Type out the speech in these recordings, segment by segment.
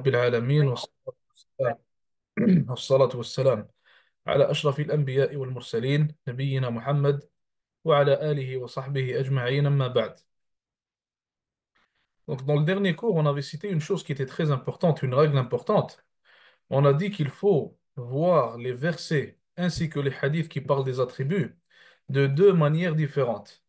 رب العالمين والصلاة والسلام على أشرف الأنبياء والمرسلين نبينا محمد وعلى آله وصحبه أجمعين أما بعد. Donc, dans le dernier cours, on avait cité une chose qui était très importante, une règle importante. On a dit qu'il faut voir les versets ainsi que les hadiths qui parlent des attributs de deux manières différentes.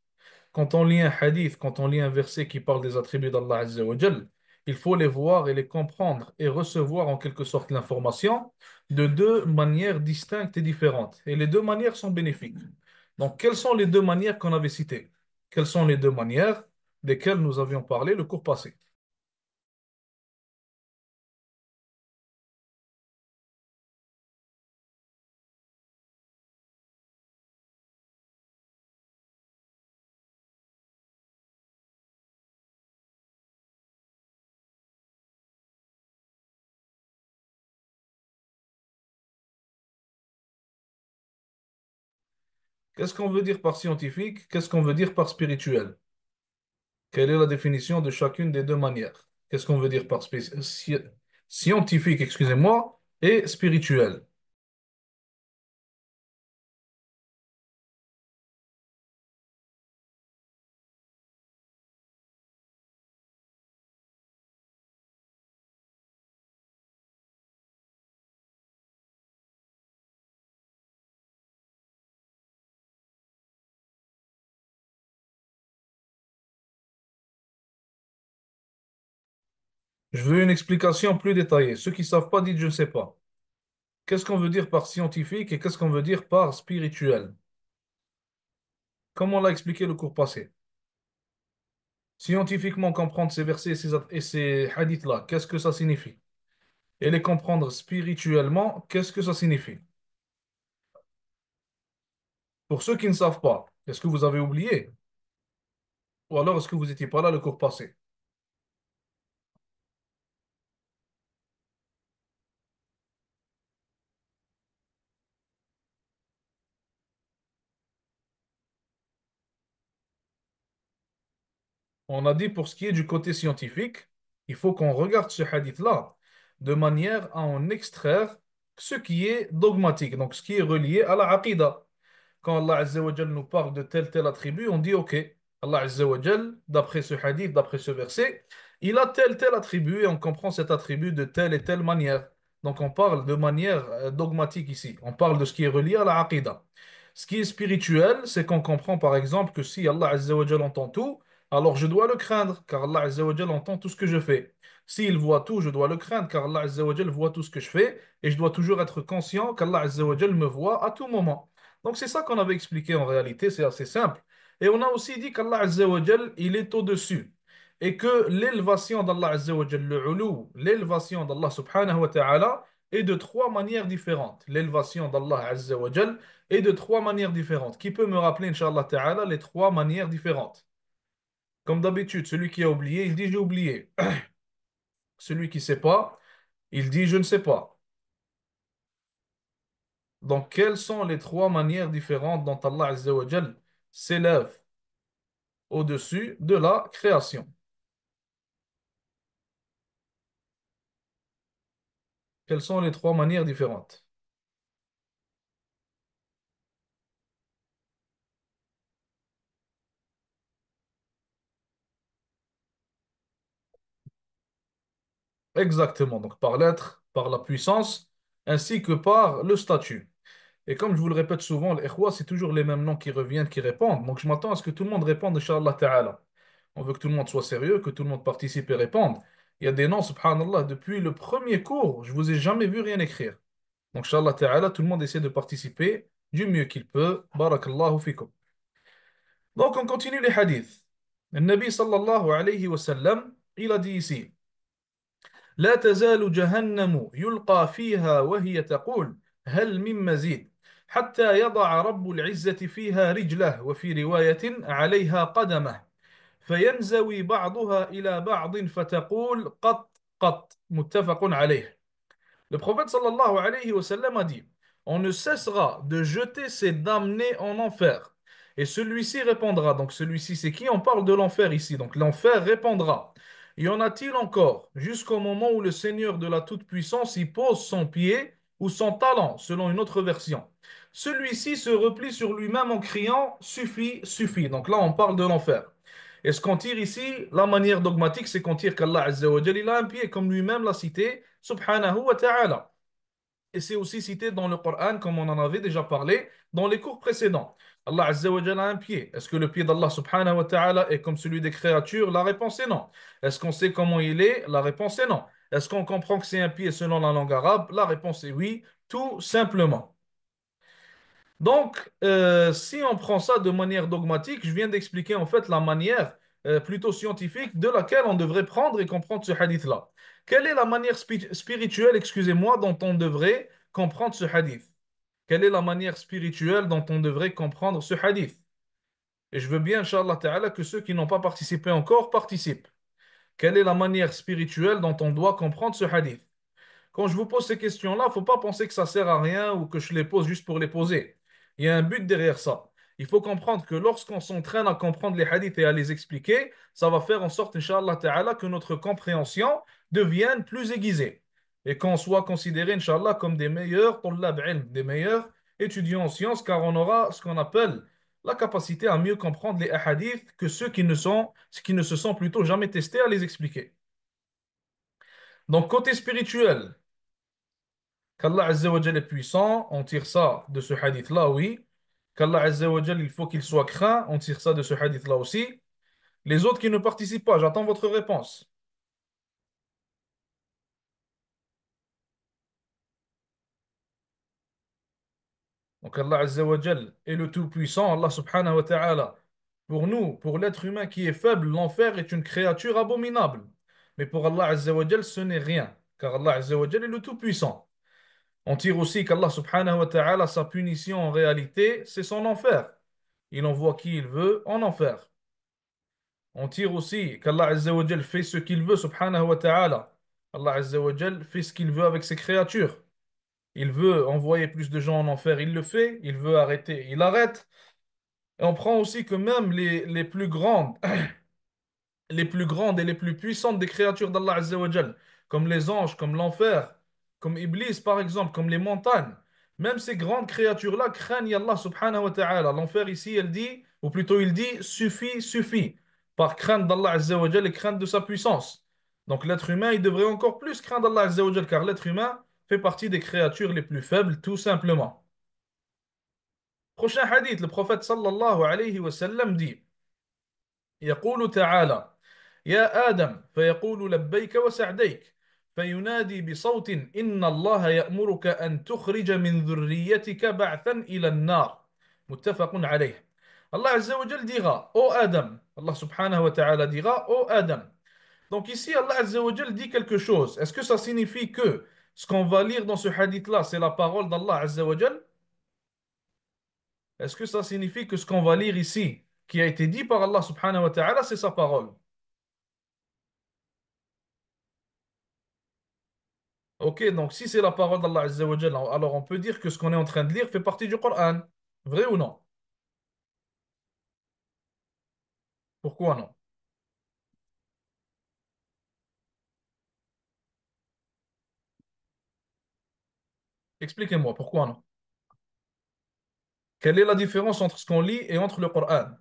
Quand on lit un hadith, quand on lit un verset qui parle des attributs d'Allah Azza wa Jal, il faut les voir et les comprendre et recevoir en quelque sorte l'information de deux manières distinctes et différentes. Et les deux manières sont bénéfiques. Donc, quelles sont les deux manières qu'on avait citées? Quelles sont les deux manières desquelles nous avions parlé le cours passé? Qu'est-ce qu'on veut dire par scientifique? Qu'est-ce qu'on veut dire par spirituel? Quelle est la définition de chacune des deux manières? Qu'est-ce qu'on veut dire par scientifique, excusez-moi, et spirituel? Je veux une explication plus détaillée. Ceux qui ne savent pas, dites je ne sais pas. Qu'est-ce qu'on veut dire par scientifique et qu'est-ce qu'on veut dire par spirituel? Comme on l'a expliqué le cours passé. Scientifiquement comprendre ces versets et ces hadiths-là, qu'est-ce que ça signifie? Et les comprendre spirituellement, qu'est-ce que ça signifie? Pour ceux qui ne savent pas, est-ce que vous avez oublié? Ou alors est-ce que vous n'étiez pas là le cours passé? On a dit pour ce qui est du côté scientifique, il faut qu'on regarde ce hadith-là de manière à en extraire ce qui est dogmatique, donc ce qui est relié à la aqidah. Quand Allah Azza wa Jal nous parle de tel attribut, on dit OK, Allah Azza wa Jal, d'après ce hadith, d'après ce verset, il a tel attribut et on comprend cet attribut de telle et telle manière. Donc on parle de manière dogmatique ici. On parle de ce qui est relié à la aqidah. Ce qui est spirituel, c'est qu'on comprend par exemple que si Allah Azza wa Jal entend tout, alors je dois le craindre, car Allah Azza wa Jal entend tout ce que je fais. S'il voit tout, je dois le craindre, car Allah Azza wa Jal voit tout ce que je fais, et je dois toujours être conscient qu'Allah Azza wa Jal me voit à tout moment. Donc c'est ça qu'on avait expliqué en réalité, c'est assez simple. Et on a aussi dit qu'Allah Azza wa Jal, il est au-dessus. Et que l'élévation d'Allah Azza wa Jal, le ulu, l'élévation d'Allah subhanahu wa ta'ala, est de trois manières différentes. L'élévation d'Allah Azza wa Jal est de trois manières différentes. Qui peut me rappeler, Inch'Allah ta'ala, les trois manières différentes? Comme d'habitude, celui qui a oublié, il dit j'ai oublié. Celui qui ne sait pas, il dit je ne sais pas. Donc, quelles sont les trois manières différentes dont Allah Azza wa Jal s'élève au-dessus de la création? Quelles sont les trois manières différentes? Exactement. Donc, par l'être, par la puissance, ainsi que par le statut. Et comme je vous le répète souvent, l'ikhwa, c'est toujours les mêmes noms qui reviennent, qui répondent. Donc, je m'attends à ce que tout le monde réponde, Inch'Allah Ta'ala. On veut que tout le monde soit sérieux, que tout le monde participe et réponde. Il y a des noms, subhanallah, depuis le premier cours, je vous ai jamais vu rien écrire. Donc, Inch'Allah Ta'ala, tout le monde essaie de participer du mieux qu'il peut. Barakallahu fikum. Donc, on continue les hadiths. Le Nabi sallallahu alayhi wa sallam, il a dit ici, لا تزال جهنم يلقى فيها وهي تقول هل من مزيد حتى يضع رب العزة فيها رجله وفي رواية عليها قدمه فينزوي بعضها إلى بعض فتقول قط قط متفق عليه. Le prophète sallallahu alayhi wa sallam a dit, on ne cessera de jeter ses damnés en enfer. Et celui-ci répondra. Donc celui-ci, c'est qui? On parle de l'enfer ici. Donc l'enfer répondra. Y en a-t-il encore jusqu'au moment où le Seigneur de la Toute-Puissance y pose son pied ou son talon, selon une autre version. Celui-ci se replie sur lui-même en criant suffit, suffit. Donc là, on parle de l'enfer. Et ce qu'on tire ici, la manière dogmatique, c'est qu'on tire qu'Allah Azza wa Jal, il a un pied, comme lui-même l'a cité, subhanahu wa ta'ala. Et c'est aussi cité dans le Coran, comme on en avait déjà parlé dans les cours précédents. Allah Azza wa Jalla a un pied. Est-ce que le pied d'Allah subhanahu wa ta'ala est comme celui des créatures? La réponse est non. Est-ce qu'on sait comment il est? La réponse est non. Est-ce qu'on comprend que c'est un pied selon la langue arabe? La réponse est oui, tout simplement. Donc, si on prend ça de manière dogmatique, je viens d'expliquer en fait la manière plutôt scientifique de laquelle on devrait prendre et comprendre ce hadith-là. Quelle est la manière spirituelle, excusez-moi, dont on devrait comprendre ce hadith? Quelle est la manière spirituelle dont on devrait comprendre ce hadith? Et je veux bien, Inch'Allah Ta'ala, que ceux qui n'ont pas participé encore participent. Quelle est la manière spirituelle dont on doit comprendre ce hadith? Quand je vous pose ces questions-là, il ne faut pas penser que ça sert à rien ou que je les pose juste pour les poser. Il y a un but derrière ça. Il faut comprendre que lorsqu'on s'entraîne à comprendre les hadiths et à les expliquer, ça va faire en sorte, Inch'Allah Ta'ala, que notre compréhension devienne plus aiguisée et qu'on soit considéré, Inch'Allah, comme des meilleurs طلاب ilm, des meilleurs étudiants en sciences, car on aura ce qu'on appelle la capacité à mieux comprendre les hadiths que ceux qui ne se sont plutôt jamais testés à les expliquer. Donc, côté spirituel, qu'Allah Azza wa Jal est puissant, on tire ça de ce hadith-là, oui. Qu'Allah Azza wa Jal, il faut qu'il soit craint, on tire ça de ce hadith-là aussi. Les autres qui ne participent pas, j'attends votre réponse. Donc Allah Azza wa Jal est le Tout-Puissant, Allah Subhanahu wa Ta'ala. Pour nous, pour l'être humain qui est faible, l'enfer est une créature abominable. Mais pour Allah Azza wa Jal, ce n'est rien, car Allah Azza wa Jal est le Tout-Puissant. On tire aussi qu'Allah Subhanahu wa Ta'ala, sa punition en réalité, c'est son enfer. Il envoie qui il veut en enfer. On tire aussi qu'Allah Azza wa Jal fait ce qu'il veut, subhanahu wa ta'ala. Allah Azza wa Jal fait ce qu'il veut avec ses créatures. Il veut envoyer plus de gens en enfer, il le fait. Il veut arrêter, il arrête. Et on prend aussi que même les plus grandes les plus grandes et les plus puissantes des créatures d'Allah Azza wa Jal, comme les anges, comme l'enfer, comme Iblis par exemple, comme les montagnes. Même ces grandes créatures-là craignent Allah subhanahu wa ta'ala. L'enfer ici, elle dit, ou plutôt il dit, suffit, suffit, par crainte d'Allah Azza wa Jal et crainte de sa puissance. Donc l'être humain, il devrait encore plus craindre Allah Azza wa Jal, car l'être humain fait partie des créatures les plus faibles, tout simplement. Prochain hadith, le prophète sallallahu alayhi wa sallam dit, يقول تعالى يا آدم فيقول لبيك وسعديك فينادي بصوت إن الله يأمرك أن تخرج من ذريتك بعثا إلى النار متفق عليه. Allah Azza wa Jal dira ô Adam, Allah subhanahu wa ta'ala dira ô Adam. Donc ici Allah Azza wa Jal dit quelque chose. Est-ce que ça signifie que ce qu'on va lire dans ce hadith-là c'est la parole d'Allah Azza wa Jal? Est-ce que ça signifie que ce qu'on va lire ici qui a été dit par Allah subhanahu wa ta'ala c'est sa parole? Ok, donc si c'est la parole d'Allah Azza wa Jalla, alors on peut dire que ce qu'on est en train de lire fait partie du Coran. Vrai ou non? Pourquoi non? Expliquez-moi, pourquoi non? Quelle est la différence entre ce qu'on lit et entre le Coran?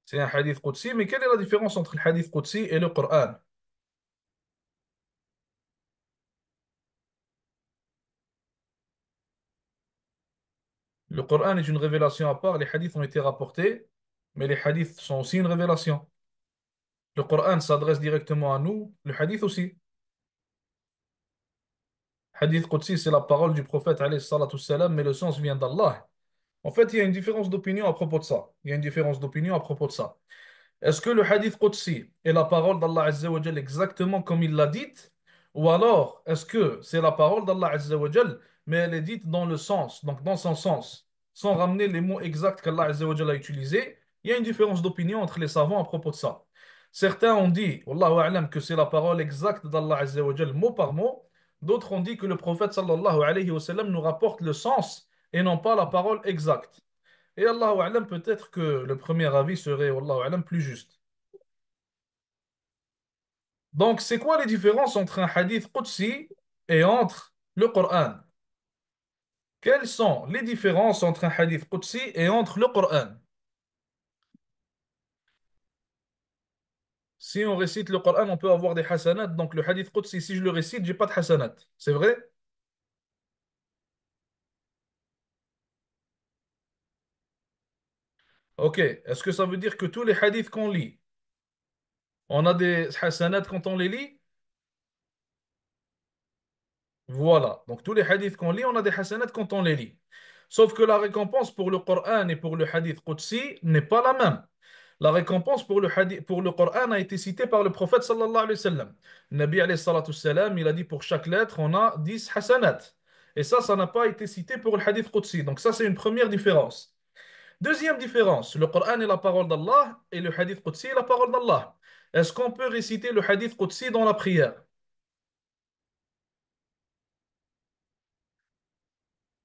C'est un hadith Qudsi, mais quelle est la différence entre le hadith Qudsi et le Coran? Le Coran est une révélation à part, les hadiths ont été rapportés, mais les hadiths sont aussi une révélation. Le Coran s'adresse directement à nous, le hadith aussi. Hadith Qudsi, c'est la parole du prophète, alayhi salatu salam, mais le sens vient d'Allah. En fait, il y a une différence d'opinion à propos de ça. Il y a une différence d'opinion à propos de ça. Est-ce que le hadith Qudsi est la parole d'Allah Azza wa Jal exactement comme il l'a dite? Ou alors, est-ce que c'est la parole d'Allah Azza wa Jal, mais elle est dite dans le sens, donc dans son sens, sans ramener les mots exacts qu'Allah Azza wa Jal a utilisés? Il y a une différence d'opinion entre les savants à propos de ça. Certains ont dit, Wallahu a'lam, que c'est la parole exacte d'Allah Azza wa Jal, mot par mot. D'autres ont dit que le prophète sallallahu alayhi wa sallam nous rapporte le sens et non pas la parole exacte. Et Allahu a'lam, peut-être que le premier avis serait, Wallahu a'lam, plus juste. Donc, c'est quoi les différences entre un hadith Qudsi et entre le Coran? Quelles sont les différences entre un hadith Qudsi et entre le Coran? Si on récite le Coran, on peut avoir des hasanat. Donc, le hadith Qudsi, si je le récite, j'ai pas de hasanat. C'est vrai? Ok. Est-ce que ça veut dire que tous les hadiths qu'on lit, on a des hasanat quand on les lit? Voilà. Donc, tous les hadiths qu'on lit, on a des hasanat quand on les lit. Sauf que la récompense pour le Coran et pour le hadith Qudsi n'est pas la même. La récompense pour le hadith, pour le Coran a été citée par le prophète sallallahu alayhi wa sallam. Nabi alayhi salatu salam, il a dit pour chaque lettre, on a 10 hasanat. Et ça n'a pas été cité pour le hadith Qudsi. Donc, ça, c'est une première différence. Deuxième différence, le Coran est la parole d'Allah et le hadith Qudsi est la parole d'Allah. Est-ce qu'on peut réciter le hadith Qudsi dans la prière?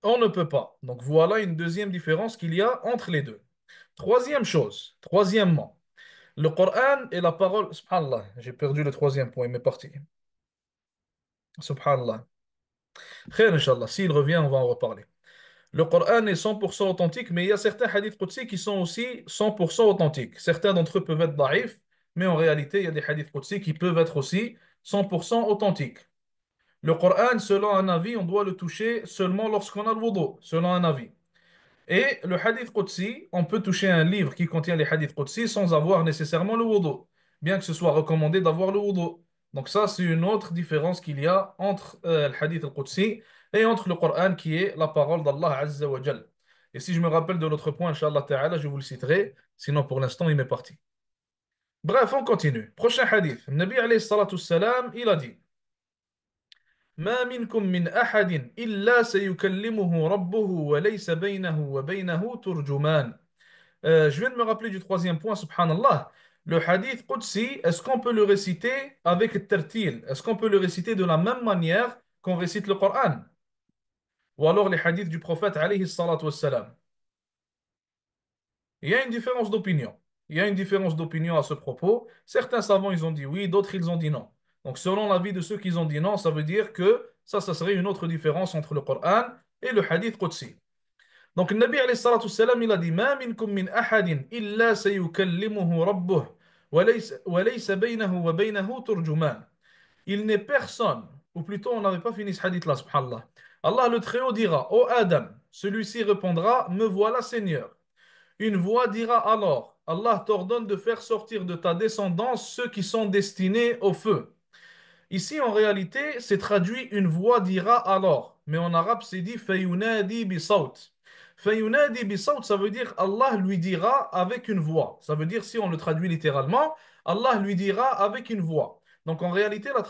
On ne peut pas. Donc voilà une deuxième différence qu'il y a entre les deux. Troisième chose, troisièmement, le Coran est la parole. Subhanallah, j'ai perdu le troisième point, il m'est parti. Subhanallah. Khair, Inch'Allah. S'il revient, on va en reparler. Le Coran est 100% authentique, mais il y a certains hadiths qudsi qui sont aussi 100% authentiques. Certains d'entre eux peuvent être daïfs, mais en réalité, il y a des hadiths qudsi qui peuvent être aussi 100% authentiques. Le Coran, selon un avis, on doit le toucher seulement lorsqu'on a le wudu, selon un avis. Et le hadith Qudsi, on peut toucher un livre qui contient les hadiths Qudsi sans avoir nécessairement le wudu, bien que ce soit recommandé d'avoir le wudu. Donc ça, c'est une autre différence qu'il y a entre le hadith al-Qudsi et entre le Coran qui est la parole d'Allah Azza wa Jal. Et si je me rappelle de l'autre point, Inch'Allah Ta'ala, je vous le citerai. Sinon, pour l'instant, il m'est parti. Bref, on continue. Prochain hadith. Le Nabi alayhi salatu salam, il a dit ما منكم من أحد إلا سيكلمه ربه وليس بينه وبينه ترجمان. Je viens de me rappeler du troisième point, subhanallah. Le hadith Qudsi, est-ce qu'on peut le réciter avec le tertil? Est-ce qu'on peut le réciter de la même manière qu'on récite le Coran? Ou alors les hadiths du prophète alayhi salatu wassalam? Il y a une différence d'opinion. Il y a une différence d'opinion à ce propos. Certains savants, ils ont dit oui, d'autres, ils ont dit non. Donc, selon l'avis de ceux qui ont dit non, ça veut dire que ça serait une autre différence entre le Coran et le hadith Qudsi. Donc, le Nabi alayhi salatu wassalam, il a dit ما منكم من أحد إلا سيكلمه ربه وليس بينه وبينه ترجمان. Il n'est personne, ou plutôt on n'avait pas fini ce hadith-là, subhanallah. Allah le Très-Haut dira, ô Adam, celui-ci répondra, me voilà Seigneur. Une voix dira alors, Allah t'ordonne de faire sortir de ta descendance ceux qui sont destinés au feu. Ici, en réalité, c'est traduit une voix dira alors. Mais en arabe, c'est dit fayunadi bi sawt. Fayunadi bi sawt, ça veut dire Allah lui dira avec une voix. Ça veut dire, si on le traduit littéralement, Allah lui dira avec une voix. Donc en réalité, la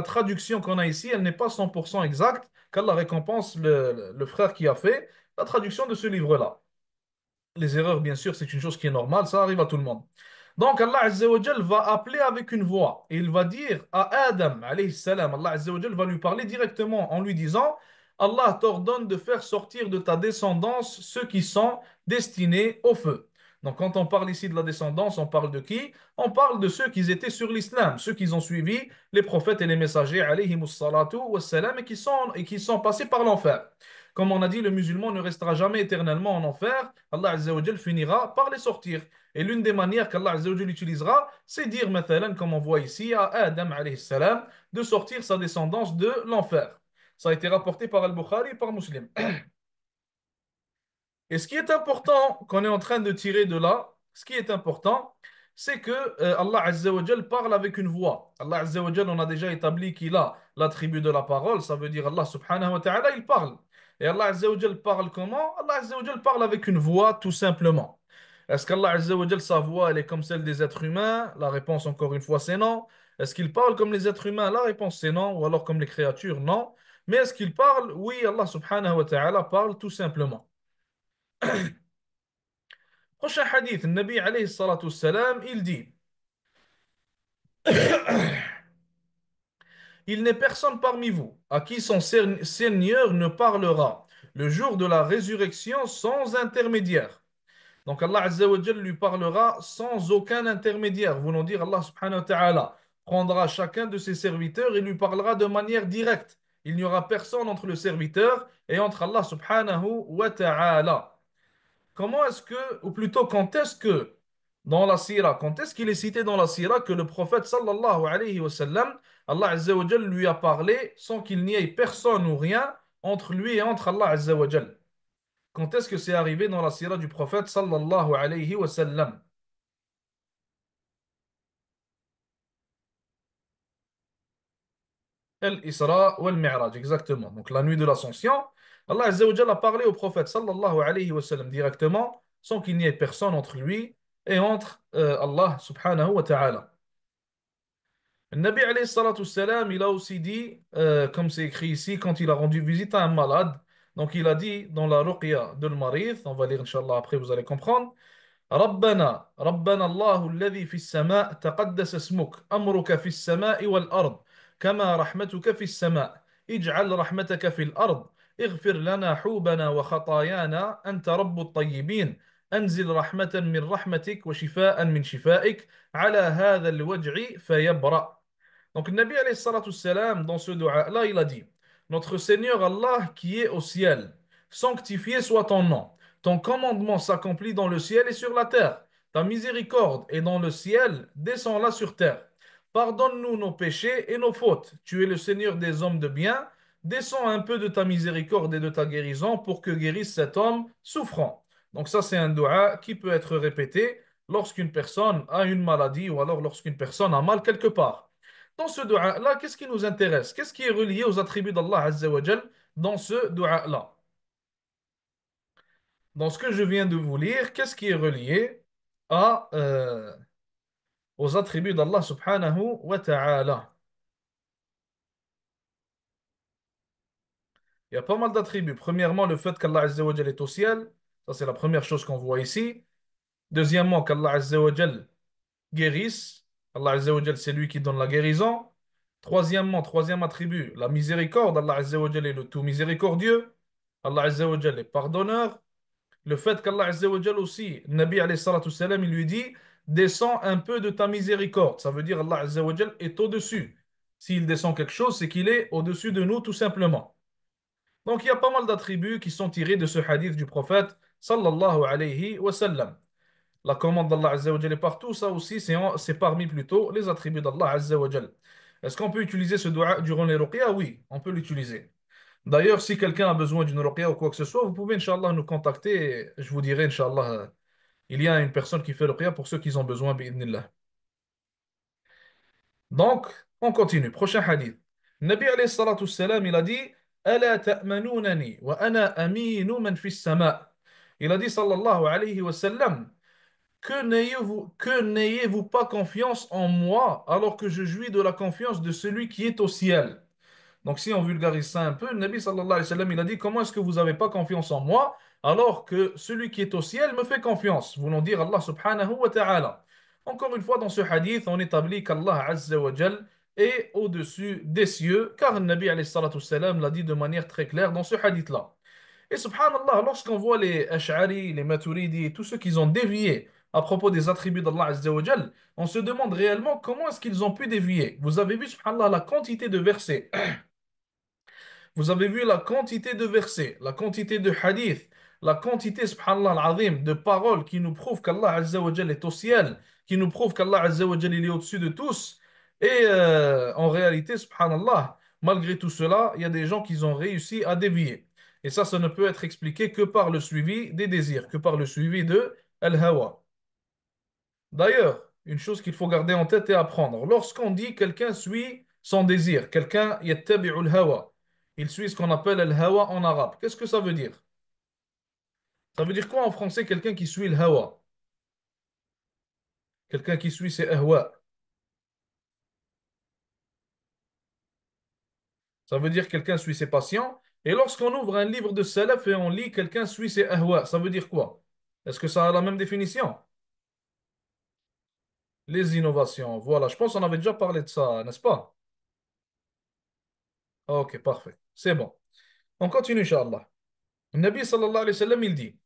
traduction qu'on a ici, elle n'est pas 100% exacte, qu'Allah récompense le frère qui a fait la traduction de ce livre-là. Les erreurs, bien sûr, c'est une chose qui est normale, ça arrive à tout le monde. Donc Allah Azza wa Jal va appeler avec une voix et il va dire à Adam, alayhi salam, Allah Azza wa Jal va lui parler directement en lui disant, Allah t'ordonne de faire sortir de ta descendance ceux qui sont destinés au feu. Donc quand on parle ici de la descendance, on parle de qui? On parle de ceux qui étaient sur l'islam, ceux qui ont suivi les prophètes et les messagers, alayhimus salatu wassalam, et qui sont passés par l'enfer. Comme on a dit, le musulman ne restera jamais éternellement en enfer. Allah Azza wa Jal finira par les sortir. Et l'une des manières qu'Allah Azza wa Jal utilisera, c'est dire, mathalan, comme on voit ici, à Adam alayhi salam, de sortir sa descendance de l'enfer. Ça a été rapporté par Al-Bukhari et par Muslim. Et ce qui est important qu'on est en train de tirer de là, ce qui est important, c'est que Allah Azza wa Jal parle avec une voix. Allah Azza wa Jal, on a déjà établi qu'il a l'attribut de la parole, ça veut dire Allah subhanahu wa ta'ala, il parle. Et Allah Azza wa Jal parle comment? Allah Azza wa Jal parle avec une voix tout simplement. Est-ce qu'Allah Azza wa Jal, sa voix, elle est comme celle des êtres humains? La réponse, encore une fois, c'est non. Est-ce qu'il parle comme les êtres humains? La réponse, c'est non. Ou alors comme les créatures? Non. Mais est-ce qu'il parle? Oui, Allah subhanahu wa ta'ala parle tout simplement. Prochain hadith, le Nabi alayhi salatu salam, il dit Il n'est personne parmi vous à qui son Seigneur ne parlera le jour de la résurrection sans intermédiaire. Donc Allah Azza wa Jal lui parlera sans aucun intermédiaire. Voulant dire Allah subhanahu wa ta'ala prendra chacun de ses serviteurs et lui parlera de manière directe. Il n'y aura personne entre le serviteur et entre Allah subhanahu wa ta'ala. Comment est-ce que, ou plutôt quand est-ce que dans la sira, quand est-ce qu'il est cité dans la sira que le prophète sallallahu alayhi wa sallam, Allah Azza wa Jal lui a parlé sans qu'il n'y ait personne ou rien entre lui et entre Allah Azza wa Jal? Quand est-ce que c'est arrivé dans la sira du prophète sallallahu alayhi wa sallam? Al-Isra ou Al-Mi'raj, exactement. Donc la nuit de l'ascension, Allah Azza wa Jalla a parlé au prophète sallallahu alayhi wa sallam directement, sans qu'il n'y ait personne entre lui et entre Allah subhanahu wa ta'ala. Le Nabi alayhi salatu salam, il a aussi dit, comme c'est écrit ici, quand il a rendu visite à un malade, donc il a dit dans la ruqya de l'Marith, on va lire Inch'Allah après, vous allez comprendre. ربنا الله الذي في السماء تقدس اسمك أمرك في السماء والأرض كما رحمتك في السماء اجعل رحمتك في الأرض اغفر لنا حوبنا وخطايانا أنت رب الطيبين أنزل رحمة من رحمتك وشفاء من شفائك على هذا الوجع فيبرأ. Donc, le Nabi alayhi salatu salam, dans ce dua-là, il a dit: Notre Seigneur Allah qui est au ciel, sanctifié soit ton nom. Ton commandement s'accomplit dans le ciel et sur la terre. Ta miséricorde est dans le ciel, descends-la sur terre. Pardonne-nous nos péchés et nos fautes. Tu es le Seigneur des hommes de bien. Descends un peu de ta miséricorde et de ta guérison pour que guérisse cet homme souffrant. Donc ça, c'est un dua qui peut être répété lorsqu'une personne a une maladie ou alors lorsqu'une personne a mal quelque part. Dans ce dua-là, qu'est-ce qui nous intéresse? Qu'est-ce qui est relié aux attributs d'Allah Azza wa Jal dans ce dua-là? Dans ce que je viens de vous lire, qu'est-ce qui est relié à, aux attributs d'Allah subhanahu wa ta'ala? Il y a pas mal d'attributs. Premièrement, le fait qu'Allah Azza wa Jal est au ciel. Ça, c'est la première chose qu'on voit ici. Deuxièmement, qu'Allah Azza wa Jal guérisse. Allah Azza wa Jal, c'est lui qui donne la guérison. Troisièmement, troisième attribut, la miséricorde. Allah Azza wa Jal est le tout miséricordieux. Allah Azza wa Jal est pardonneur. Le fait qu'Allah Azza wa Jal aussi, le Nabi alayhi salatu salam, il lui dit: descends un peu de ta miséricorde. Ça veut dire Allah Azza wa Jal est au-dessus. S'il descend quelque chose, c'est qu'il est au-dessus de nous, tout simplement. Donc il y a pas mal d'attributs qui sont tirés de ce hadith du prophète sallallahu alayhi wa sallam. La commande d'Allah Azza wa Jal est partout, ça aussi, c'est parmi plutôt les attributs d'Allah Azza wa Jal. Est-ce qu'on peut utiliser ce dua durant les ruqya? Oui, on peut l'utiliser. D'ailleurs, si quelqu'un a besoin d'une ruqya ou quoi que ce soit, vous pouvez, Inch'Allah, nous contacter. Et je vous dirai, Inch'Allah, il y a une personne qui fait ruqya pour ceux qui ont besoin, bi'idhnillah. Donc, on continue. Prochain hadith. Nabi alayhi salatu salam, il a dit: Ala ta'manunani wa ana aminu man fis sama. Il a dit, sallallahu alayhi wa sallam, que n'ayez-vous pas confiance en moi alors que je jouis de la confiance de celui qui est au ciel? Donc, si on vulgarise ça un peu, le Nabi sallallahu alayhi wa sallam, il a dit: Comment est-ce que vous n'avez pas confiance en moi alors que celui qui est au ciel me fait confiance? Voulant dire Allah subhanahu wa ta'ala. Encore une fois, dans ce hadith, on établit qu'Allah azza wa jal est au-dessus des cieux, car le Nabi alayhi salatu salam l'a dit de manière très claire dans ce hadith-là. Et subhanallah, lorsqu'on voit les Ash'ari, les Maturidi et tous ceux qui ont dévié à propos des attributs d'Allah azza wa jal, on se demande réellement comment est-ce qu'ils ont pu dévier. Vous avez vu, subhanallah, la quantité de versets. Vous avez vu la quantité de versets, la quantité de hadiths, la quantité, subhanallah al-azim, de paroles qui nous prouvent qu'Allah Azza wa Jal est au ciel, qui nous prouvent qu'Allah Azza wa Jal il est au-dessus de tous. Et en réalité, subhanallah, malgré tout cela, il y a des gens qui ont réussi à dévier. Et ça ne peut être expliqué que par le suivi des désirs, que par le suivi de al-hawa. D'ailleurs, une chose qu'il faut garder en tête et apprendre, lorsqu'on dit quelqu'un suit son désir, quelqu'un yattabi'ul hawa, il suit ce qu'on appelle el hawa en arabe. Qu'est-ce que ça veut dire? Ça veut dire quoi en français quelqu'un qui suit le hawa? Quelqu'un qui suit ses ahwa. Ça veut dire quelqu'un suit ses passions. Et lorsqu'on ouvre un livre de salaf et on lit quelqu'un suit ses ahwa, ça veut dire quoi? Est-ce que ça a la même définition? Les innovations. Voilà, je pense qu'on avait déjà parlé de ça, n'est-ce pas? Ok, parfait. C'est bon. On continue, Inch'Allah. Le Nabi sallallahu alayhi wa sallam, il dit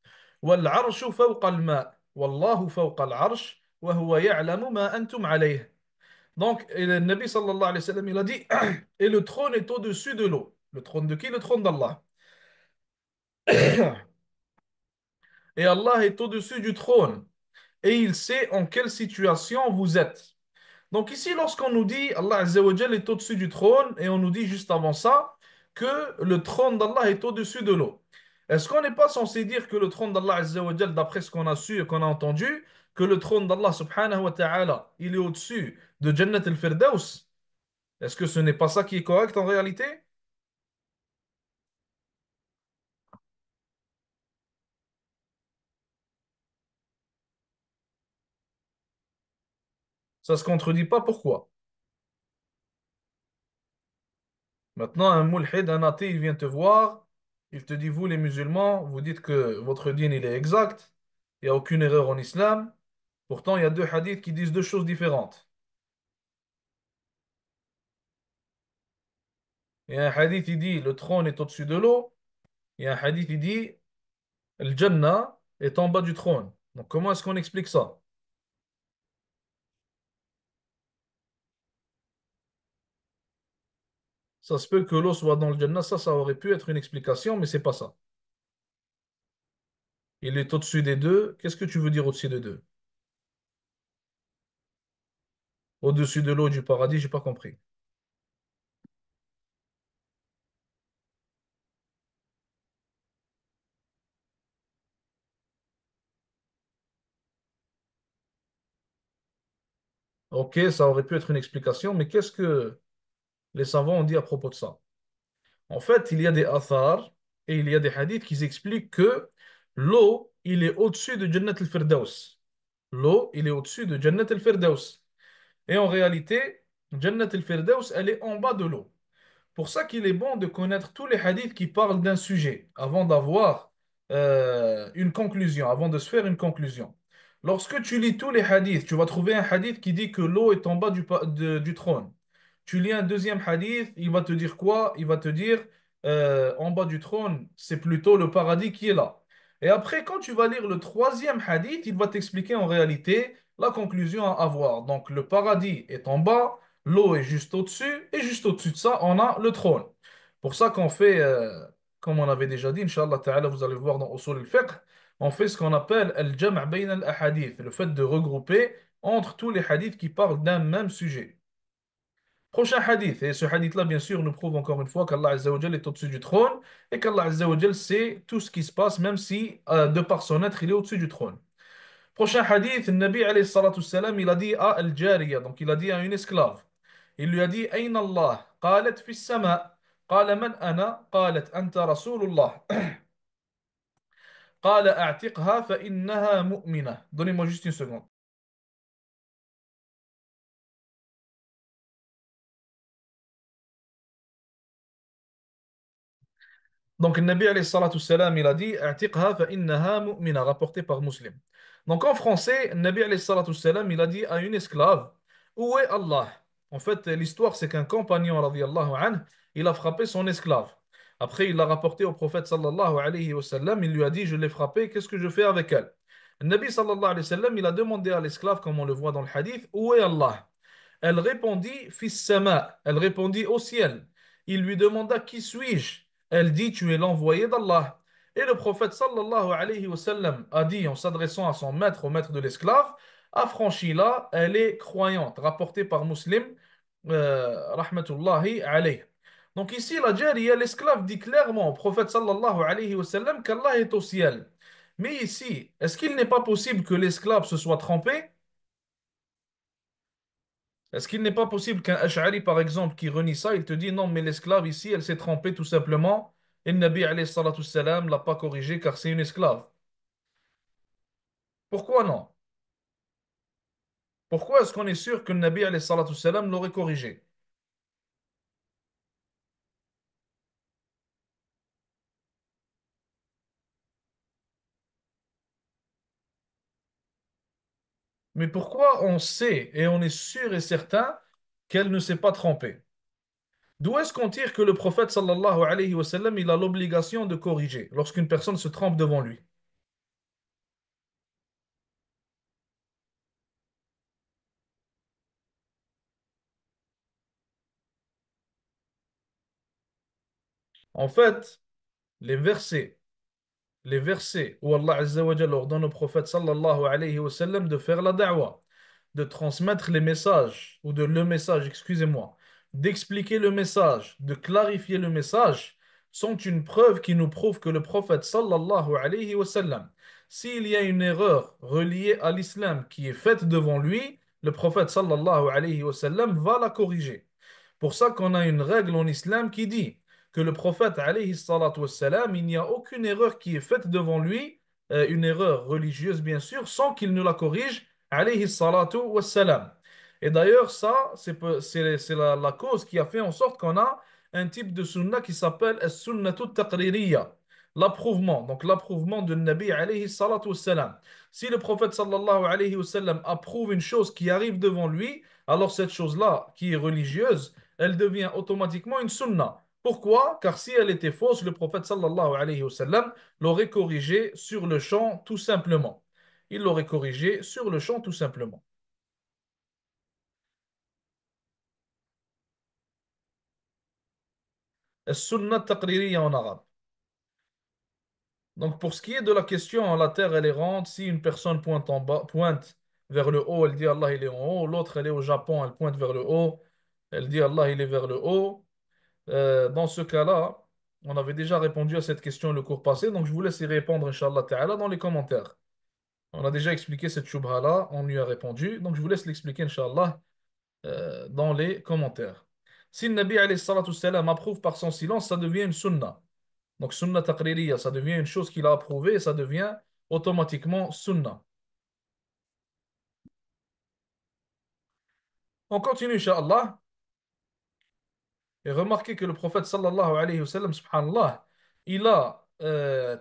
والعرش فوق الماء والله فوق العرش وهو يعلم ما أنتم عليه. Donc, et le Nabi sallallahu alayhi wa sallam, il a dit et le trône est au-dessus de l'eau. Le trône de qui? Le trône d'Allah. Et Allah est au-dessus du trône. Et il sait en quelle situation vous êtes. Donc ici, lorsqu'on nous dit Allah Azza wa Jal est au-dessus du trône, et on nous dit juste avant ça que le trône d'Allah est au-dessus de l'eau. Est-ce qu'on n'est pas censé dire que le trône d'Allah Azza wa Jal, d'après ce qu'on a su et qu'on a entendu, que le trône d'Allah subhanahu wa ta'ala, il est au-dessus de Jannat al-Firdaus? Est-ce que ce n'est pas ça qui est correct en réalité? Ça ne se contredit pas, pourquoi? Maintenant, un mulhid, un athée, il vient te voir, il te dit, vous les musulmans, vous dites que votre dîn, il est exact, il n'y a aucune erreur en islam. Pourtant, il y a deux hadiths qui disent deux choses différentes. Il y a un hadith, il dit, le trône est au-dessus de l'eau. Il y a un hadith, il dit, le Jannah est en bas du trône. Donc, comment est-ce qu'on explique ça? Ça se peut que l'eau soit dans le Jannah, ça aurait pu être une explication, mais c'est pas ça. Il est au-dessus des deux. Qu'est-ce que tu veux dire au-dessus des deux? Au-dessus de l'eau du paradis, j'ai pas compris. Ok, ça aurait pu être une explication, mais qu'est-ce que les savants ont dit à propos de ça? En fait, il y a des athars et il y a des hadiths qui expliquent que l'eau, il est au-dessus de Jannat al-Firdaus. L'eau, il est au-dessus de Jannat al-Firdaus. Et en réalité, Jannat al-Firdaus, elle est en bas de l'eau. Pour ça qu'il est bon de connaître tous les hadiths qui parlent d'un sujet avant d'avoir une conclusion, avant de se faire une conclusion. Lorsque tu lis tous les hadiths, tu vas trouver un hadith qui dit que l'eau est en bas du trône. Tu lis un deuxième hadith, il va te dire quoi? Il va te dire en bas du trône, c'est plutôt le paradis qui est là. Et après, quand tu vas lire le troisième hadith, il va t'expliquer en réalité la conclusion à avoir. Donc, le paradis est en bas. L'eau est juste au-dessus, et juste au-dessus de ça, on a le trône. Pour ça qu'on fait, comme on avait déjà dit, Inch'Allah Ta'ala, vous allez le voir dans Usul al-Fiqh, on fait ce qu'on appelle al-jam' bayn al-ahadith, le fait de regrouper entre tous les hadiths qui parlent d'un même sujet. Prochain hadith, et ce hadith-là, bien sûr, nous prouve encore une fois qu'Allah Azza wa Jal est au-dessus du trône et qu'Allah Azza wa Jal sait tout ce qui se passe, même si, de par son être, il est au-dessus du trône. Prochain hadith, le Nabi alayhi salatu salam, il a dit à Al-Jariya, donc il a dit à une esclave. Il lui a dit, Aïna Allah? قالت في السماء. قال من أنا؟ قالت أنت رسول الله. قال أعتقها فإنها مؤمنة. Donnez-moi juste une seconde. Donc, le Nabi alayhi salatu salam, il a dit A'tiqha fa innaha mu'mina, rapporté par Muslim. Donc, en français, le Nabi alayhi salatu salam, il a dit à une esclave Où est Allah? En fait, l'histoire, c'est qu'un compagnon, radiyallahu anhu, il a frappé son esclave. Après, il l'a rapporté au prophète sallallahu alayhi wa sallam. Il lui a dit Je l'ai frappé, qu'est-ce que je fais avec elle? Le Nabi sallallahu alayhi wa sallam, il a demandé à l'esclave, comme on le voit dans le hadith Où est Allah? Elle répondit Fis sama. Elle répondit au ciel. Il lui demanda Qui suis-je? Elle dit, tu es l'envoyé d'Allah. Et le prophète sallallahu alayhi wa sallam a dit en s'adressant à son maître, au maître de l'esclave, affranchis-la, elle est croyante, rapporté par Muslim, rahmatullahi alayhi. Donc ici, la jariya, l'esclave dit clairement au prophète sallallahu alayhi wa sallam qu'Allah est au ciel. Mais ici, est-ce qu'il n'est pas possible que l'esclave se soit trompé? Est-ce qu'il n'est pas possible qu'un Ash'ari, par exemple, qui renie ça, il te dit non, mais l'esclave ici, elle s'est trompée tout simplement, et le Nabi alayhi salatu salam l'a pas corrigé car c'est une esclave. Pourquoi non? Pourquoi est-ce qu'on est sûr que le Nabi alayhi salatu salam l'aurait corrigé? Mais pourquoi on sait et on est sûr et certain qu'elle ne s'est pas trompée? D'où est-ce qu'on tire que le prophète sallallahu alayhi wa sallam, il a l'obligation de corriger lorsqu'une personne se trompe devant lui? En fait, les versets les versets où Allah Azza wa Jalla ordonne au prophète sallallahu alayhi wa sallam de faire la da'wah, de transmettre les messages, ou de le message, excusez-moi, d'expliquer le message, de clarifier le message, sont une preuve qui nous prouve que le prophète sallallahu alayhi wa sallam, s'il y a une erreur reliée à l'islam qui est faite devant lui, le prophète sallallahu alayhi wa sallam va la corriger. Pour ça qu'on a une règle en islam qui dit que le prophète, alayhi salatu wassalam, il n'y a aucune erreur qui est faite devant lui, une erreur religieuse bien sûr, sans qu'il ne la corrige, alayhi salatu wassalam. Et d'ailleurs, ça, c'est la cause qui a fait en sorte qu'on a un type de sunna qui s'appelle as-sunnatu taqririya, l'approuvement, donc l'approuvement de Nabi alayhi salatu wassalam. Si le prophète sallallahu alayhi wa sallam approuve une chose qui arrive devant lui, alors cette chose-là, qui est religieuse, elle devient automatiquement une sunna. Pourquoi? Car si elle était fausse, le prophète sallallahu alayhi wa sallam l'aurait corrigée sur le champ tout simplement. Il l'aurait corrigée sur le champ tout simplement. Sunnah taqririya en arabe. Donc pour ce qui est de la question, la terre elle est ronde, si une personne pointe en bas, pointe vers le haut, elle dit Allah il est en haut, l'autre elle est au Japon, elle pointe vers le haut, elle dit Allah il est vers le haut. Dans ce cas-là, on avait déjà répondu à cette question le cours passé, donc je vous laisse y répondre, Inch'Allah Ta'ala, dans les commentaires. On a déjà expliqué cette shubha-là, on lui a répondu, donc je vous laisse l'expliquer, Inch'Allah, dans les commentaires. Si le Nabi alayhi salatu salam approuve par son silence, ça devient une sunnah. Donc sunnah taqririya, ça devient une chose qu'il a approuvée et ça devient automatiquement sunnah. On continue, Inch'Allah. Et remarquez que le prophète sallallahu alayhi wa sallam, subhanallah, il a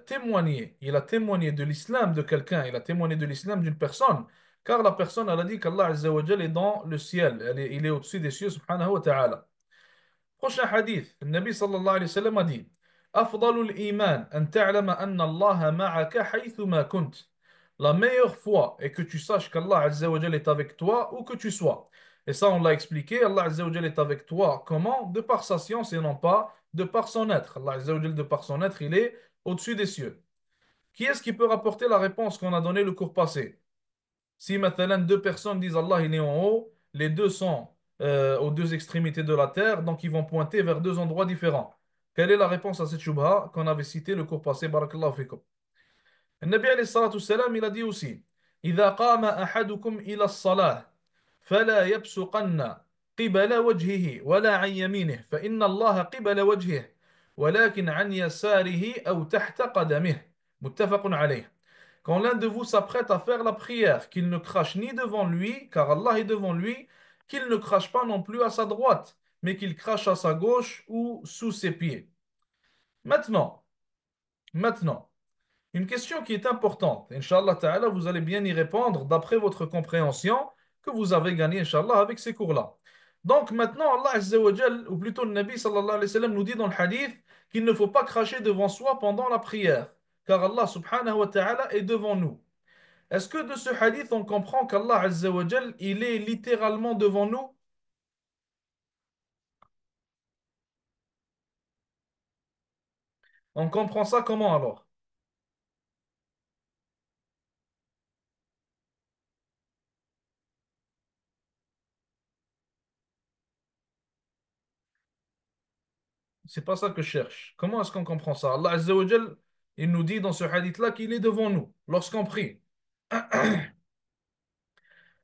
témoigné de l'islam de quelqu'un, il a témoigné de l'islam d'une personne, car la personne, elle a dit qu'Allah Azza wa Jal est dans le ciel, il est au-dessus des cieux, subhanahu wa ta'ala. Prochain hadith, le Nabi sallallahu alayhi wa sallam a dit أفضل الإيمان أن تعلم أن الله معك حيثما كنت. La meilleure foi est que tu saches qu'Allah Azza wa Jal est avec toi où que tu sois. Et ça, on l'a expliqué, Allah Azza wa Jal est avec toi. Comment? De par sa science et non pas de par son être. Allah Azza wa Jal, de par son être, il est au-dessus des cieux. Qui est-ce qui peut rapporter la réponse qu'on a donnée le cours passé? Si maintenant deux personnes disent Allah il est en haut, les deux sont aux deux extrémités de la terre, donc ils vont pointer vers deux endroits différents. Quelle est la réponse à cette shubha qu'on avait citée le cours passé? Barakallahu fikum. النبي عليه الصلاة والسلام il a dit aussi إذا قام أحدكم إلى الصلاة فلا يبصقن قبل وجهه ولا عن يمينه فإن الله قبل وجهه ولكن عن يساره أو تحت قدمه متفق عليه. Quand l'un de vous s'apprête à faire la prière, qu'il ne crache ni devant lui, car Allah est devant lui, qu'il ne crache pas non plus à sa droite, mais qu'il crache à sa gauche ou sous ses pieds. Maintenant, maintenant, une question qui est importante. Inch'Allah Ta'ala, vous allez bien y répondre d'après votre compréhension que vous avez gagnée, Inch'Allah, avec ces cours-là. Donc maintenant, Allah Azza wa Jal, ou plutôt le Nabi sallallahu alayhi wa sallam, nous dit dans le hadith qu'il ne faut pas cracher devant soi pendant la prière, car Allah subhanahu wa ta'ala est devant nous. Est-ce que de ce hadith, on comprend qu'Allah Azza wa Jal, il est littéralement devant nous? On comprend ça comment alors? C'est pas ça que je cherche. Comment est-ce qu'on comprend ça? Allah Azza wa Jal, il nous dit dans ce hadith-là qu'il est devant nous lorsqu'on prie.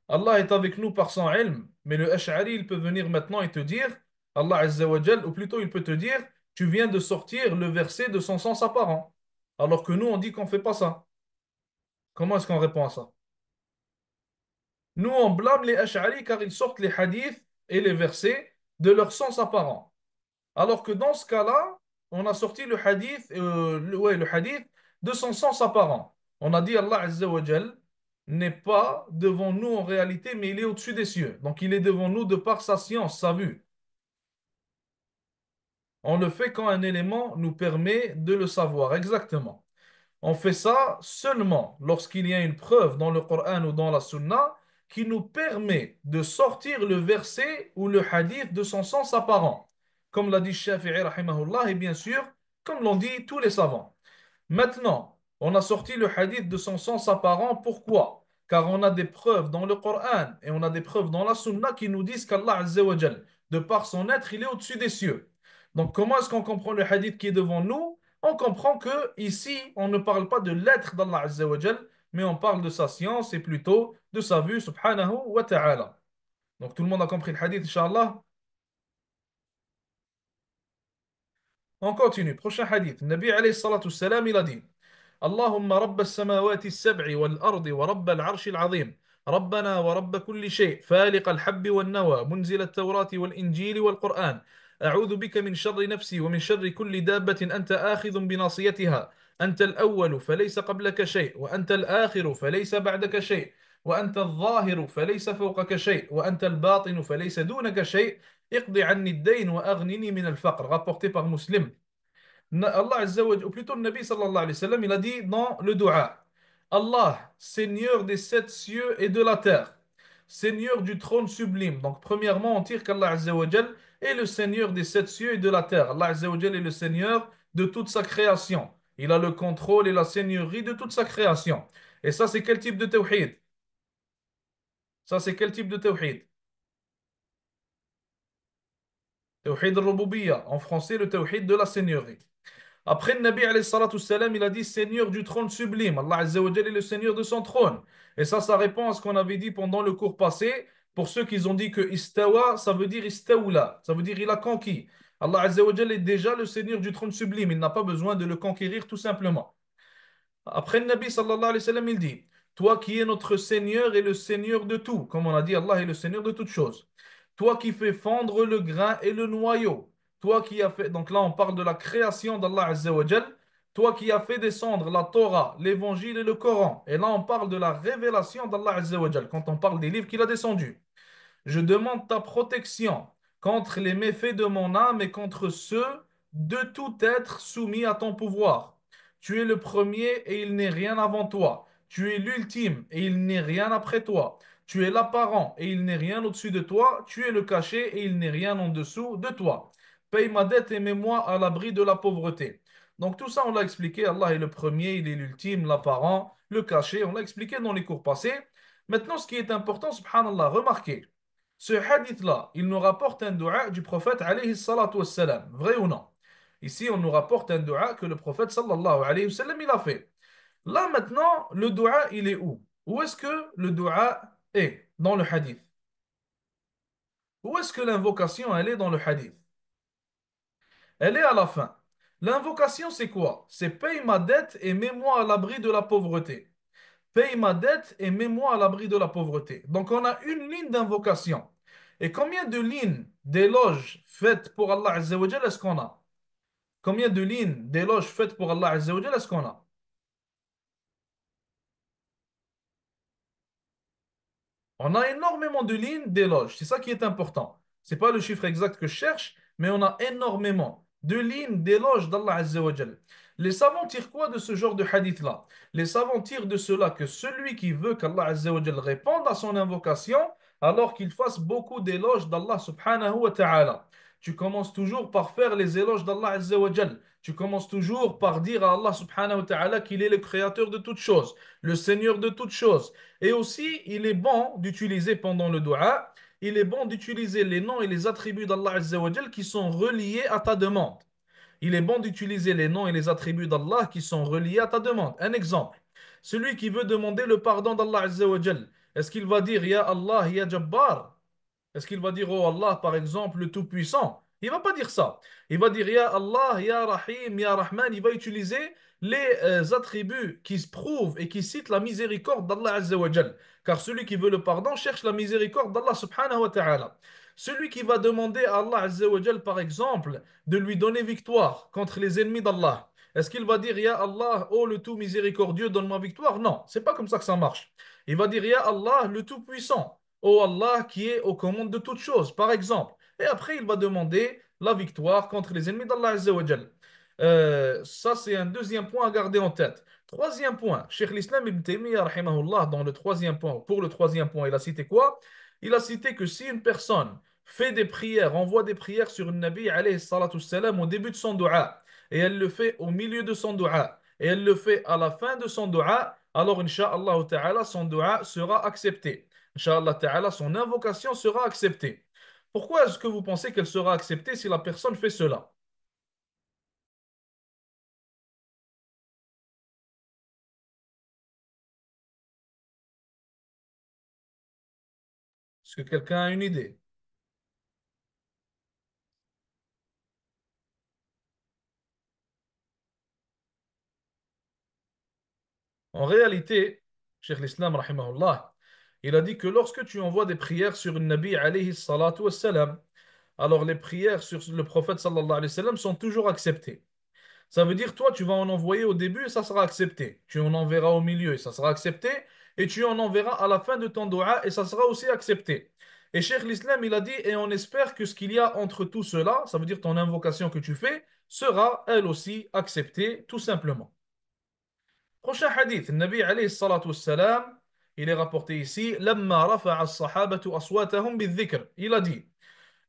Allah est avec nous par son ilm, mais le Ash'ari, il peut venir maintenant et te dire, Allah Azza wa Jal, ou plutôt il peut te dire, tu viens de sortir le verset de son sens apparent. Alors que nous, on dit qu'on fait pas ça. Comment est-ce qu'on répond à ça? Nous, on blâme les Ash'ari car ils sortent les hadiths et les versets de leur sens apparent. Alors que dans ce cas-là, on a sorti le hadith, ouais, le hadith de son sens apparent. On a dit Allah Azza wa Jal n'est pas devant nous en réalité, mais il est au-dessus des cieux. Donc il est devant nous de par sa science, sa vue. On le fait quand un élément nous permet de le savoir exactement. On fait ça seulement lorsqu'il y a une preuve dans le Coran ou dans la Sunna qui nous permet de sortir le verset ou le hadith de son sens apparent. Comme l'a dit Shafi'i rahimahullah et bien sûr, comme l'ont dit tous les savants. Maintenant, on a sorti le hadith de son sens apparent. Pourquoi? Car on a des preuves dans le Coran et on a des preuves dans la Sunna qui nous disent qu'Allah Azza wa Jal, de par son être, il est au-dessus des cieux. Donc, comment est-ce qu'on comprend le hadith qui est devant nous? On comprend que ici, on ne parle pas de l'être d'Allah Azza wa Jal, mais on parle de sa science et plutôt de sa vue, subhanahu wa ta'ala. Donc, tout le monde a compris le hadith, Inch'Allah. On continue. Prochain hadith. Nabi alayhi salatu salam, il a dit اللهم رب السماوات السبع والأرض ورب العرش العظيم ربنا ورب كل شيء فالق الحب والنوى منزل التوراة والإنجيل والقرآن أعوذ بك من شر نفسي ومن شر كل دابة أنت آخذ بناصيتها أنت الأول فليس قبلك شيء وأنت الآخر فليس بعدك شيء وأنت الظاهر فليس فوقك شيء وأنت الباطن فليس دونك شيء اقض عني الدين وأغنني من الفقر rapporté par Muslim. Allah Azza wa ou plutôt le Nabi sallallahu alayhi wa sallam, il a dit dans le dua, Allah, Seigneur des sept cieux et de la terre, Seigneur du trône sublime. Donc, premièrement, on tire qu'Allah Azza wa Jal est le Seigneur des sept cieux et de la terre. Allah Azza wa Jal est le Seigneur de toute sa création. Il a le contrôle et la seigneurie de toute sa création. Et ça, c'est quel type de tawhid? Ça, c'est quel type de tawhid? Tawhid al-Rububiyya. En français, le tawhid de la seigneurie. Après, le Nabi alayhi salatu salam, il a dit Seigneur du trône sublime. Allah Azza wa Jalla est le Seigneur de son trône. Et ça répond à ce qu'on avait dit pendant le cours passé. Pour ceux qui ont dit que istawa, ça veut dire istawla. Ça veut dire il a conquis. Allah Azza wa Jalla est déjà le Seigneur du trône sublime. Il n'a pas besoin de le conquérir tout simplement. Après le Nabi sallallahu alayhi wa sallam, il dit, toi qui es notre Seigneur et le Seigneur de tout, comme on a dit, Allah est le Seigneur de toutes choses. Toi qui fais fondre le grain et le noyau. Toi qui as fait, donc là on parle de la création d'Allah Azza wa Jal. Toi qui as fait descendre la Torah, l'Évangile et le Coran. Et là on parle de la révélation d'Allah Azza wa Jal, quand on parle des livres qu'il a descendus. Je demande ta protection contre les méfaits de mon âme et contre ceux de tout être soumis à ton pouvoir. Tu es le premier et il n'est rien avant toi. Tu es l'ultime et il n'est rien après toi. Tu es l'apparent et il n'est rien au-dessus de toi. Tu es le caché et il n'est rien en dessous de toi. Paye ma dette et mets-moi à l'abri de la pauvreté. Donc tout ça, on l'a expliqué. Allah est le premier, il est l'ultime, l'apparent, le caché. On l'a expliqué dans les cours passés. Maintenant, ce qui est important, subhanallah, remarquez. Ce hadith-là, il nous rapporte un dua du prophète alayhi salatu wassalam. Vrai ou non? Ici, on nous rapporte un dua que le prophète sallallahu alayhi wa sallam, il a fait. Là, maintenant, le dua, il est où? Où est-ce que le dua est dans le hadith? Où est-ce que l'invocation, elle est dans le hadith? Elle est à la fin. L'invocation, c'est quoi? C'est paye ma dette et mets-moi à l'abri de la pauvreté. Paye ma dette et mets-moi à l'abri de la pauvreté. Donc on a une ligne d'invocation. Et combien de lignes d'éloges faites pour Allah Azza wa Jalla est-ce qu'on a? Combien de lignes d'éloges faites pour Allah Azza wa Jalla est-ce qu'on a? On a énormément de lignes d'éloges. C'est ça qui est important. C'est pas le chiffre exact que je cherche, mais on a énormément de lignes d'éloges d'Allah Azza wa Jal. Les savants tirent quoi de ce genre de hadith-là? Les savants tirent de cela que celui qui veut qu'Allah Azza wa Jal réponde à son invocation, alors qu'il fasse beaucoup d'éloges d'Allah subhanahu wa ta'ala. Tu commences toujours par faire les éloges d'Allah Azza wa Jal. Tu commences toujours par dire à Allah subhanahu wa ta'ala qu'il est le créateur de toutes choses, le Seigneur de toutes choses. Et aussi, il est bon d'utiliser pendant le dua, il est bon d'utiliser les noms et les attributs d'Allah Azza wa Jal qui sont reliés à ta demande. Il est bon d'utiliser les noms et les attributs d'Allah qui sont reliés à ta demande. Un exemple, celui qui veut demander le pardon d'Allah Azza wa Jal, est-ce qu'il va dire Ya Allah, Ya Jabbar? Est-ce qu'il va dire Oh Allah, par exemple, le Tout-Puissant? Il va pas dire ça. Il va dire Ya Allah, Ya Rahim, Ya Rahman. Il va utiliser les attributs qui se prouvent et qui citent la miséricorde d'Allah Azza wa Jal. Car celui qui veut le pardon cherche la miséricorde d'Allah subhanahu wa ta'ala. Celui qui va demander à Allah Azza wa Jal, par exemple, de lui donner victoire contre les ennemis d'Allah. Est-ce qu'il va dire Ya Allah, oh le tout miséricordieux, donne-moi victoire? Non, c'est pas comme ça que ça marche. Il va dire Ya Allah, le tout puissant. Oh Allah qui est aux commandes de toutes choses, par exemple. Et après, il va demander la victoire contre les ennemis d'Allah Azza wa Jal. Ça, c'est un deuxième point à garder en tête. Troisième point, Cheikh l'Islam Ibn Taymiyyah, rahimahullah, dans le troisième point, pour le troisième point, il a cité quoi? Il a cité que si une personne fait des prières, envoie des prières sur une Nabi alayhi salatu salam au début de son dua, et elle le fait au milieu de son dua, et elle le fait à la fin de son dua, alors Inch'Allah Ta'ala, son dua sera accepté. Inch'Allah Ta'ala, son invocation sera acceptée. Pourquoi est-ce que vous pensez qu'elle sera acceptée si la personne fait cela? Est-ce que quelqu'un a une idée? En réalité, Cheikh l'Islam, rahimahullah, il a dit que lorsque tu envoies des prières sur une Nabi alayhi salatu wassalam, alors les prières sur le prophète sallallahu alayhi wa sallam sont toujours acceptées. Ça veut dire, toi, tu vas en envoyer au début et ça sera accepté. Tu en enverras au milieu et ça sera accepté. Et tu en enverras à la fin de ton dua et ça sera aussi accepté. Et Cheikh l'Islam, il a dit, et on espère que ce qu'il y a entre tout cela, ça veut dire ton invocation que tu fais, sera elle aussi acceptée, tout simplement. Prochain hadith, le Nabi alayhi salatu wassalam, il est rapporté ici, لما رفع الصحابة أصواتهم بالذكر. Il a dit,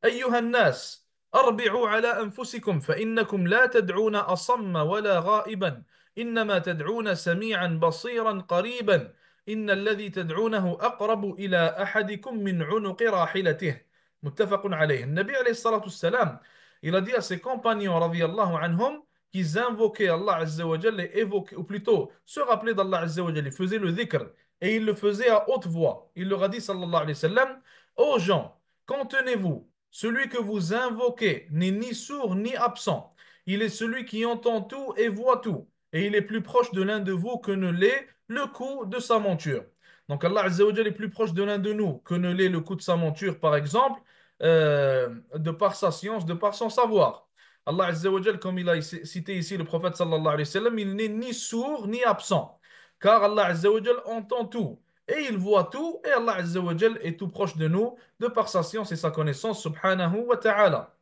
أيها الناس أربعوا على أنفسكم فإنكم لا تدعون أصم ولا غائبا إنما تدعون سميعا بصيرا قريبا إن الذي تدعونه أقرب إلى أحدكم من عنق راحلته متفق عليه. النبي عليه الصلاة والسلام il a dit à ses compagnons radiyallahu anhum qu'ils invoquaient Allah Azza wa Jalla et évoquaient, ou plutôt se rappelaient d'Allah Azza wa Jalla, ils faisaient le dhikr et ils le faisaient à haute voix. Il leur a dit sallallahu alayhi wa sallam, ô gens, contenez-vous. Celui que vous invoquez n'est ni sourd ni absent. Il est celui qui entend tout et voit tout. Et il est plus proche de l'un de vous que ne l'est le coup de sa monture. Donc Allah Azza wa Jalla est plus proche de l'un de nous que ne l'est le coup de sa monture, par exemple, de par sa science, de par son savoir. Allah Azza wa Jalla, comme il a cité ici le prophète sallallahu alayhi wa sallam, il n'est ni sourd ni absent. Car Allah Azza wa Jalla entend tout et il voit tout et Allah Azza wa Jalla est tout proche de nous de par sa science et sa connaissance subhanahu wa ta'ala.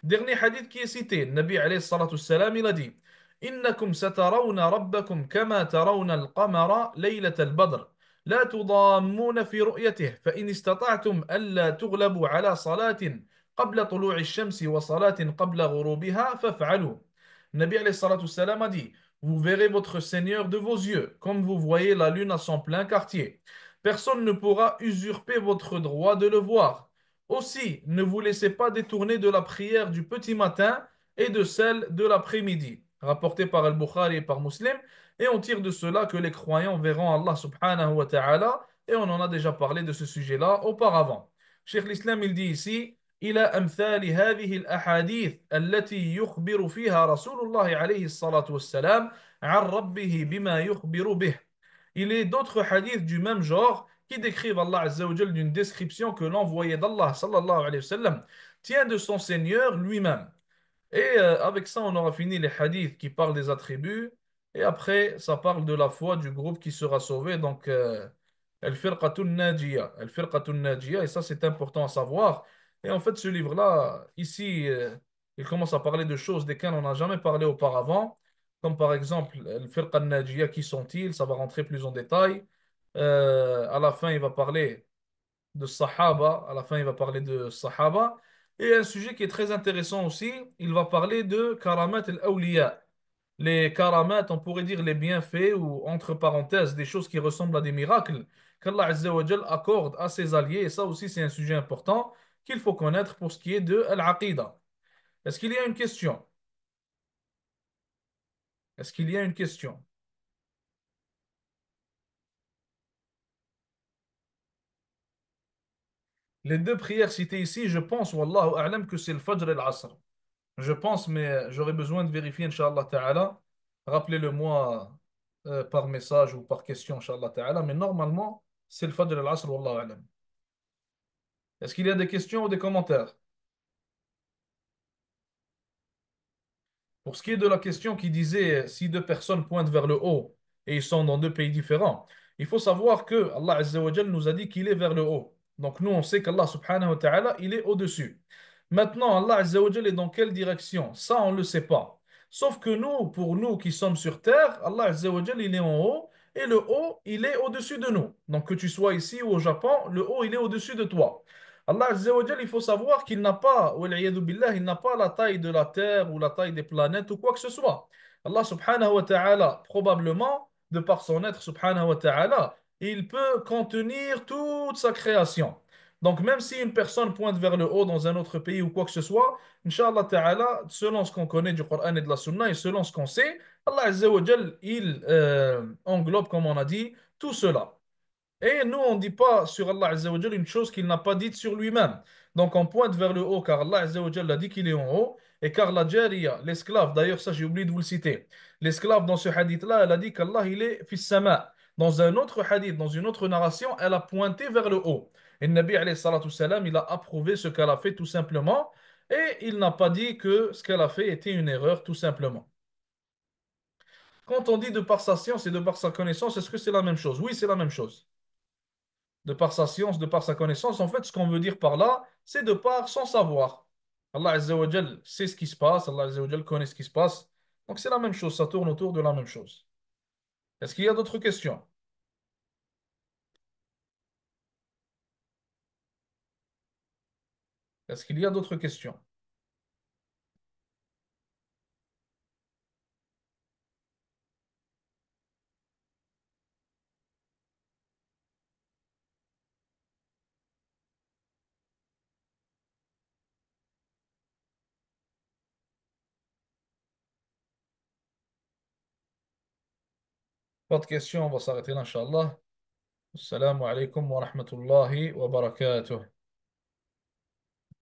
Dernier hadith qui est cité, le Nabi alayhi salatu salam, il a dit إنكم سترون ربكم كما ترون القمر ليلة البدر لا تضامون في رؤيته فإن استطعتم ألا تغلبوا على صلاة قبل طلوع الشمس وصلاة قبل غروبها فافعلوا. Nabi alayhi salatu salam a dit, vous verrez votre Seigneur de vos yeux, comme vous voyez la lune à son plein quartier. Personne ne pourra usurper votre droit de le voir. Aussi, ne vous laissez pas détourner de la prière du petit matin et de celle de l'après-midi. Rapporté par Al-Bukhari et par Muslim. Et on tire de cela que les croyants verront Allah subhanahu wa ta'ala. Et on en a déjà parlé de ce sujet-là auparavant. Cheikh l'Islam, il dit ici, إلى أمثال هذه الأحاديث التي يخبر فيها رسول الله عليه الصلاة والسلام عن ربه بما يخبر به. Il est d'autres hadiths du même genre qui décrivent Allah Azza wa Jal d'une description que l'envoyé d'Allah sallallahu alayhi wa sallam tient de son Seigneur lui-même. Et avec ça, on aura fini les hadiths qui parlent des attributs. Et après, ça parle de la foi du groupe qui sera sauvé. Donc, Al-Firqatun Najiyah. Al-Firqatun Najiyah. Et ça, c'est important à savoir. Et en fait, ce livre-là, ici, il commence à parler de choses desquelles on n'a jamais parlé auparavant. Comme par exemple, Al-Firqa Najiyah, qui sont-ils? Ça va rentrer plus en détail. À la fin, il va parler de Sahaba. À la fin, il va parler de Sahaba. Et un sujet qui est très intéressant aussi, il va parler de Karamat al-Awliya. Les karamat, on pourrait dire les bienfaits ou entre parenthèses, des choses qui ressemblent à des miracles qu'Allah Azza wa Jal accorde à ses alliés. Et ça aussi, c'est un sujet important qu'il faut connaître pour ce qui est de Al-Aqidah. Est-ce qu'il y a une question? Est-ce qu'il y a une question? Les deux prières citées ici, je pense, Wallahu a'lam, que c'est le Fajr et l'Asr. Je pense, mais j'aurais besoin de vérifier, Inch'Allah Ta'ala. Rappelez-le-moi par message ou par question, Inch'Allah Ta'ala. Mais normalement, c'est le Fajr et l'Asr, Wallahu a'lam. Est-ce qu'il y a des questions ou des commentaires? Pour ce qui est de la question qui disait si deux personnes pointent vers le haut et ils sont dans deux pays différents, il faut savoir que Allah Azza wa Jal nous a dit qu'il est vers le haut. Donc nous, on sait qu'Allah subhanahu wa ta'ala, il est au-dessus. Maintenant, Allah Azza wa Jal est dans quelle direction? Ça, on ne le sait pas. Sauf que nous, pour nous qui sommes sur terre, Allah Azza wa Jal, il est en haut et le haut, il est au-dessus de nous. Donc que tu sois ici ou au Japon, le haut, il est au-dessus de toi. Allah Azza wa Jal, il faut savoir qu'il n'a pas, wal'iyadu billah, il n'a pas la taille de la terre ou la taille des planètes ou quoi que ce soit. Allah subhanahu wa ta'ala, probablement, de par son être subhanahu wa ta'ala, il peut contenir toute sa création. Donc, même si une personne pointe vers le haut dans un autre pays ou quoi que ce soit, Inch'Allah Ta'ala, selon ce qu'on connaît du Coran et de la Sunna et selon ce qu'on sait, Allah Azza wa Jal, il englobe, comme on a dit, tout cela. Et nous, on ne dit pas sur Allah Azza wa Jal une chose qu'il n'a pas dite sur lui-même. Donc, on pointe vers le haut car Allah Azza wa Jal a dit qu'il est en haut. Et car la jariya, l'esclave, d'ailleurs, ça j'ai oublié de vous le citer. L'esclave dans ce hadith-là, elle a dit qu'Allah il est fils sama. Dans un autre hadith, dans une autre narration, elle a pointé vers le haut. Et le Nabi alayhi salatu salam, il a approuvé ce qu'elle a fait tout simplement. Et il n'a pas dit que ce qu'elle a fait était une erreur tout simplement. Quand on dit de par sa science et de par sa connaissance, est-ce que c'est la même chose? Oui, c'est la même chose. De par sa science, de par sa connaissance. En fait, ce qu'on veut dire par là, c'est de par son savoir. Allah Azza wa Jal sait ce qui se passe, Allah Azza wa Jal connaît ce qui se passe. Donc c'est la même chose, ça tourne autour de la même chose. Est-ce qu'il y a d'autres questions? Est-ce qu'il y a d'autres questions? Pas de questions, on va s'arrêter là, Inch'Allah. Assalamu alaikum wa rahmatullahi wa barakatuh.